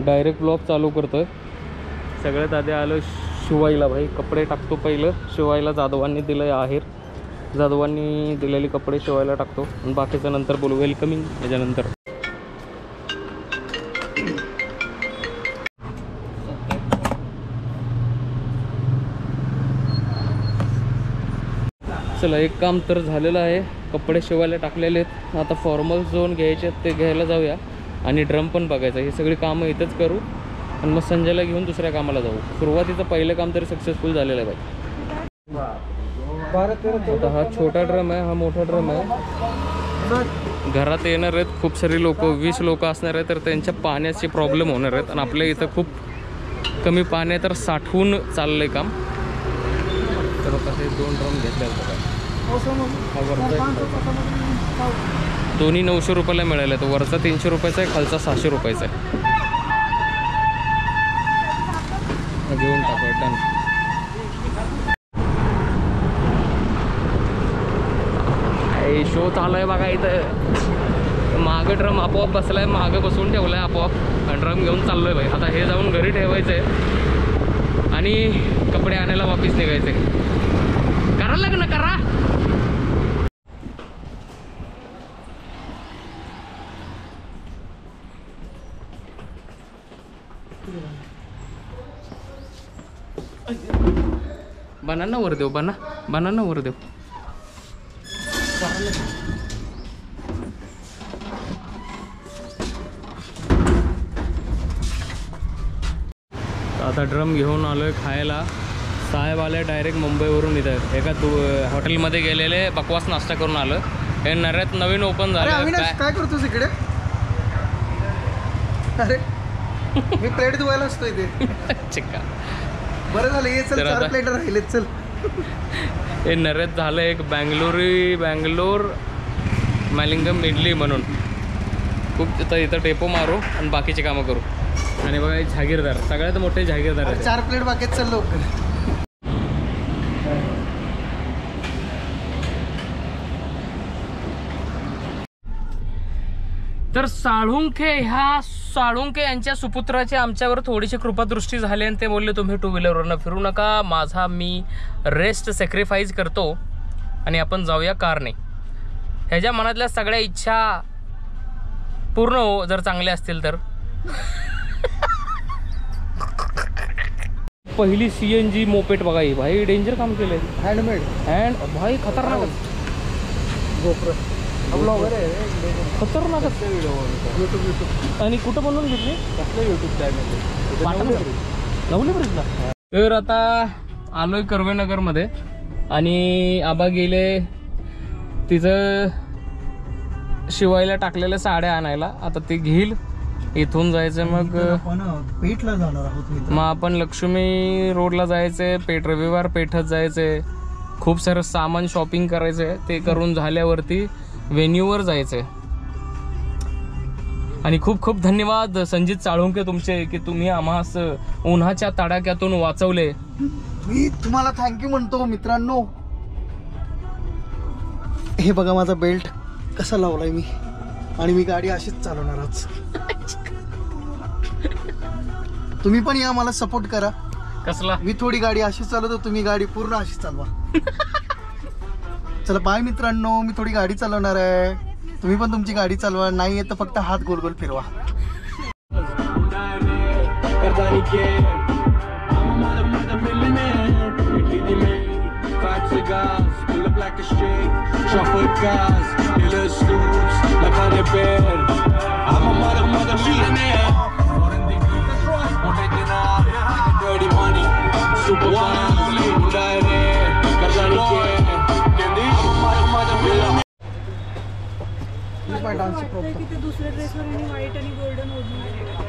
Direct blog चालू करतोय। सगळ्यात आधी आलो शिवायला भाई, कपडे टाकतो पहिलं शिवायला। जाधवांनी दिलं आहेर, जाधवांनी दिलेले कपडे शिवायला टाकतो आणि बाकीचं नंतर बोलू, वेलकमिंग त्याच्यानंतर। चला एक काम तर झालेलं आहे, कपडे शिवायला टाकलेले आहेत। आता फॉर्मल झोन घ्यायचे आहेत ते घ्यायला जाऊया आणि ड्रम पण बघायचं। ही सगळी कामं इथंच करू आणि मग संजयला घेऊन दुसऱ्या कामाला जाऊ। सुरुवातीचं पहिलं काम तरी सक्सेसफुल झालेलं आहे भाई। आता हा छोटा ड्रम आहे, हा मोठा ड्रम आहे। घरात येणार आहेत खूप सारी लोक, 20 लोक असणार आहेत, तर त्यांच्या पाण्याची प्रॉब्लेम होणार आहेत आणि आपल्या इथं खूप कमी पाणी आहे, तर साठवून चाललंय काम। तर आता हे 2 ड्रम घेतले आहेत बघा। दोन्ही 900 रुपयाला मिळाले, तो वरचा 300 रुपयाचा आहे, खालचा 600 रुपयाचा आहे। घेऊन टाकू डन। शो चालू आहे बघा इथं। मागं ड्रम आपोआप बसलाय, मागं बसून ठेवलाय आपोआप आणि ड्रम घेऊन चाललोय भाई। आता हे जाऊन घरी ठेवायचंय आणि कपडे आणायला वापिस निघायचे। करा लग्न करा। बनाना वर देव, बनाना वर देव। आता ड्रम घेऊन आलोय खायला। साहेब आले डायरेक्ट मुंबईवरून इथं एका हॉटेलमध्ये गेलेले, बकवास नाश्ता करून आलं। हे नऱ्यात नवीन ओपन झालं। काय करतोस इकडे? अरे मी प्लेट धुवायला असतो इथे। चिक्का बरं झालं ये, चल 4 प्लेट राहिलेत चल। हे नऱ्यात झालं एक बँगलोर मॅलिंगम इडली म्हणून। खूप इथं टेपो मारू आणि बाकीची कामं करू। आणि बघा जहागीरदार, सगळ्यात मोठे जहागीरदार आहे। 4 प्लेट बाकी आहेत, चल लवकर। तर साळुंखे यांच्या सुपुत्राची आमच्यावर थोडीशी कृपादृष्टी झाली आणि ते बोलले तुम्ही 2 व्हीलरवरनं फिरू नका, माझा मी रेस्ट सॅक्रिफाईस करतो आणि आपण जाऊया कारने। ह्याच्या मनातल्या सगळ्या इच्छा पूर्ण हो जर चांगल्या असतील तर। पहिली CNG मोपेट बघा ही भाई, डेंजर काम केलंय। हँडमेड भाई खतरनाक गोप्रो ब्लॉगर आहे, खतरनाक यूट्यूब आणि कुठं बनवून घेतली? कसलं यूट्यूब चॅनल? नवली ब्रिजला। तर आता आलोय कर्वेनगरमध्ये आणि आबा गेले तिचं शिवायला टाकलेल्या साड्या आणायला। आता ते घेईल, इथून जायचं मग आपण पेठला जाणार आहोत। मग आपण लक्ष्मी रोडला जायचंय, रविवार पेठत जायचंय, खूप सारं सामान शॉपिंग करायचंय। ते करून झाल्यावरती वेन्यूवर जायचंय। आणि खूप खूप धन्यवाद संजित साळुंखे तुमचे, की तुम्ही आम्हास उन्हाच्या तडाख्यातून वाचवले। मी तुम्हाला थँक्यू म्हणतो मित्रांनो। हे बघा माझा बेल्ट कसा लावलाय मी, आणि मी गाडी अशीच चालवणार आज। तुम्ही पण या, मला सपोर्ट करा। कसला? मी थोडी गाडी अशीच चालवतो, तुम्ही गाडी पूर्ण अशीच चालवा। चला बाय मित्रांनो, मी थोडी गाडी चालवणार आहे, तुम्ही पण तुमची गाडी चालवा। नाही येत तर फक्त हात गोल गोल फिरवा।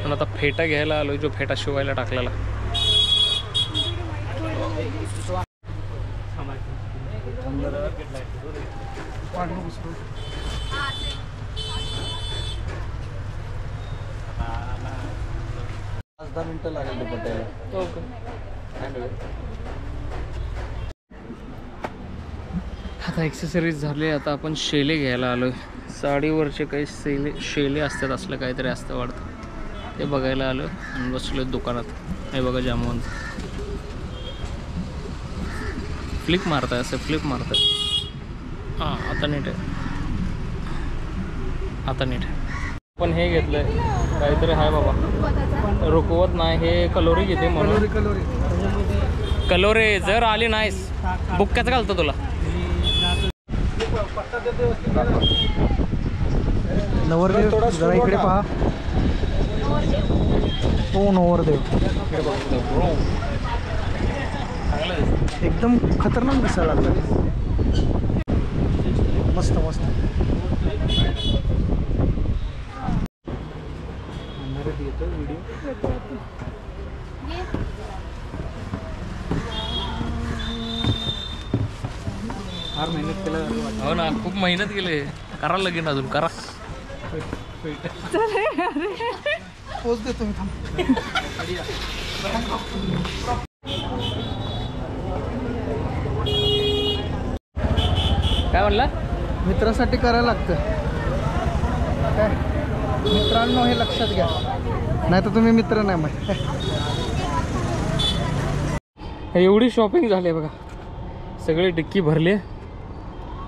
पण आता फेटा घ्यायला आलोय, जो फेटा शिवायला टाकलेला। दहा मिनिटं लागले पटायला। आता एक्सेसरीज झाले, आता आपण शेले घ्यायला आलोय। साडीवरचे काही शेले असतात, असलं काहीतरी असतं वाटतं। ते बघायला आलो आणि बसलो दुकानात. हे बघा जामवंत फ्लिप मारताय, असं फ्लिप मारताय. हां आता नीट आहे, आता नीट आहे. पण हे घेतलंय काहीतरी आहे बाबा, रुकवत नाही हे कलोरी घेते म्हणून. कलोरे जर आली नाहीस बुक्क्याचं घालतो तुला. नवरदेव जरा इकडे पहा. हो नवरदेव एकदम खतरनाक दिसायला लागला. मस्त मस्त. फार मेहनत केलं. हो ना, खूप मेहनत केली. करा लगीन अजून करा. पोच देतो मी, थांब. काय म्हणला? मित्रासाठी करायला लागतं काय मित्रांनो, हे लक्षात घ्या, नाही तर तुम्ही मित्र नाही. मग एवढी शॉपिंग झाली बघा, सगळी डिक्की भरली.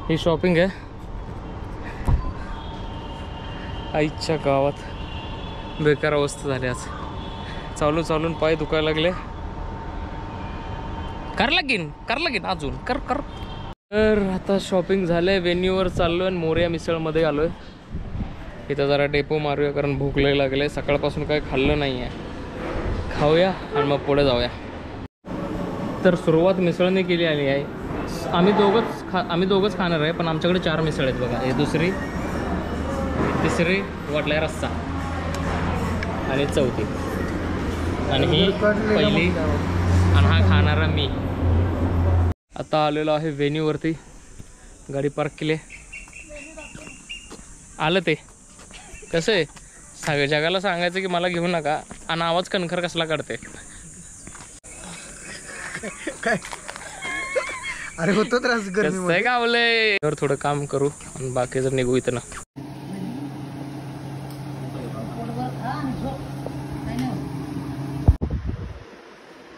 ही शॉपिंग आहे. आईच्या गावात बेकार अवस्था झाली आज. चालून पाय दुखायला लागले. कर लागीन अजून कर. तर आता शॉपिंग झालंय. व्हेन्यूवर चाललोय आणि मोरया मिसळमध्ये आलोय. इथं जरा डेपो मारूया कारण भूक लय लागले. सकाळपासून काय खाल्लं नाही आहे. खाऊया आणि मग पुढे जाऊया. तर सुरुवात मिसळने केली आली आहे. आम्ही दोघंच खाणार आहे, पण आमच्याकडे 4 मिसळ आहेत बघा. हे दुसरी, तिसरी, वाटलाय रस्सा आणि चौथी, आणि ही पहिली, आणि हा खाणारा मी. आता आलेलो आहे व्हेन्यूवरती. गाडी पार्क केली. आलं ते कसं आहे, जगाला सांगायचं की मला घेऊ नका, आणि आवाज कणखर कसला काढते. काय अरे होतो त्रास गरमी गावलंय. तर थोडं काम करू आणि बाकी जर निघू इथं ना.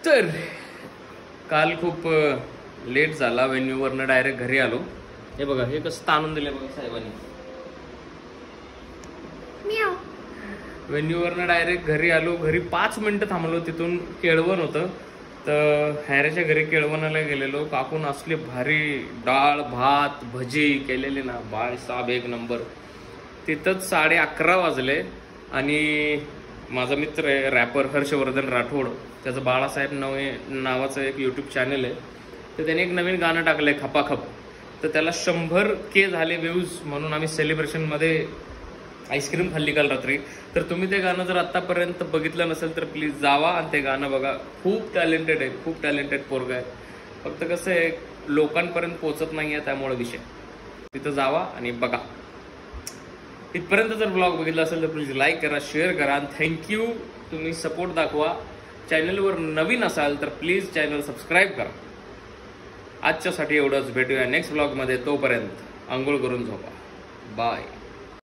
तर काल खूप लेट झाला. व्हेन्यूवरनं डायरेक्ट घरी आलो. हे बघा, हे कसं ताणून दिलं बघा साहेबांनी. व्हेन्यूवरनं डायरेक्ट घरी आलो. घरी 5 मिनटं थांबलो. तिथून केळवण होतं, तर हैऱ्याच्या घरी केळवणाला गेलेलो. काकून असले भारी डाळ भात भजी केलेले ना, बाय साहेब एक नंबर. तिथंच 11:30 वाजले. आणि माझा मित्र आहे रॅपर हर्षवर्धन राठोड, त्याचं बाळासाहेब नावाचं एक यूट्यूब चॅनल आहे. तर त्याने एक नवीन गाणं टाकलं आहे खपाखप. तर त्याला 100K झाले व्ह्यूज, म्हणून आम्ही सेलिब्रेशनमध्ये आईस्क्रीम खाल्ली काल रात्री. तर तुम्ही ते गाणं जर आत्तापर्यंत बघितलं नसेल तर प्लीज जावा आणि ते गाणं बघा. खूप टॅलेंटेड आहे, खूप टॅलेंटेड पोरगा आहे. फक्त कसं आहे, लोकांपर्यंत पोहोचत नाही आहे, त्यामुळे विषय. तिथं जावा आणि बघा. इथपर्यंत जर ब्लॉग बघितला असेल तर प्लीज लाईक करा, शेअर करा, आणि थँक्यू. तुम्ही सपोर्ट दाखवा. चॅनलवर नवीन असाल तर प्लीज चॅनल सबस्क्राईब करा. आजच्यासाठी एवढंच. भेटूया नेक्स्ट ब्लॉगमध्ये. तोपर्यंत आंघोळ करून झोपा. बाय.